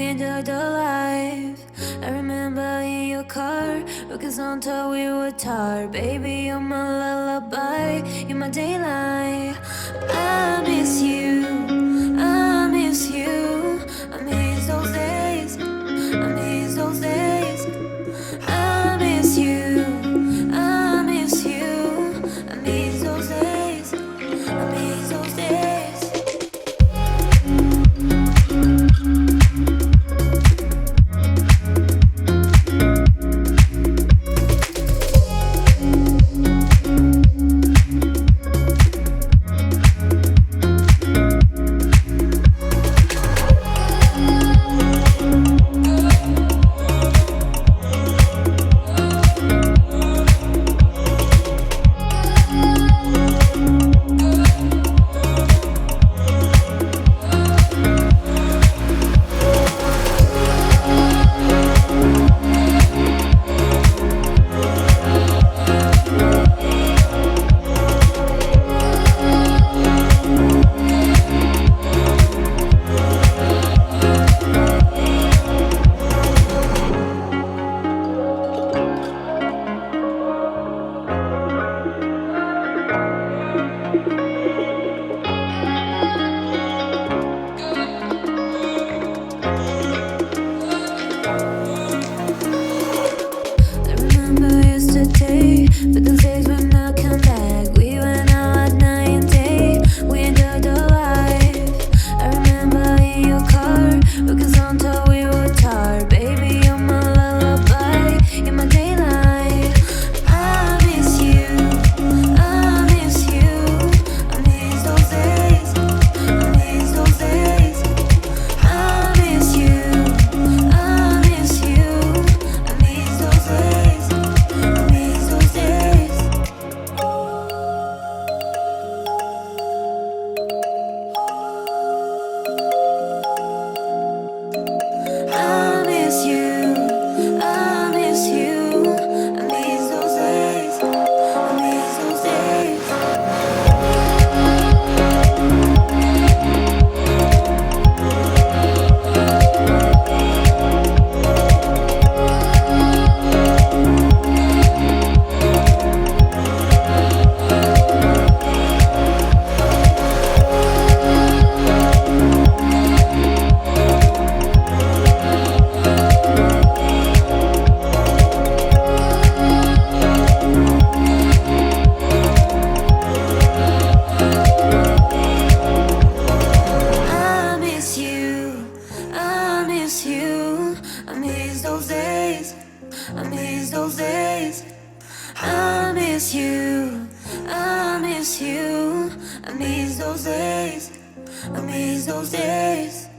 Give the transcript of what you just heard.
we enjoyed the life. I remember in your car, because on top we were tired. Baby, you're my lullaby, you're my daylight. I miss you, I miss you. I miss those days, I miss those days. I miss you, I miss you. I miss those days, I miss those days. But those days will not come back. We went out at night and day. We enjoyed the life. I remember in your car, because on top we were tired. Baby, you're my lullaby, you're my daylight. I miss you, I miss you. I miss those days, I miss those days. I miss you, I miss you. I miss those days, I miss those days. I miss you, I miss you. I miss those days, I miss those days. I miss you, I miss you. I miss those days, I miss those days. I miss you, I miss you. I miss those days, I miss those days.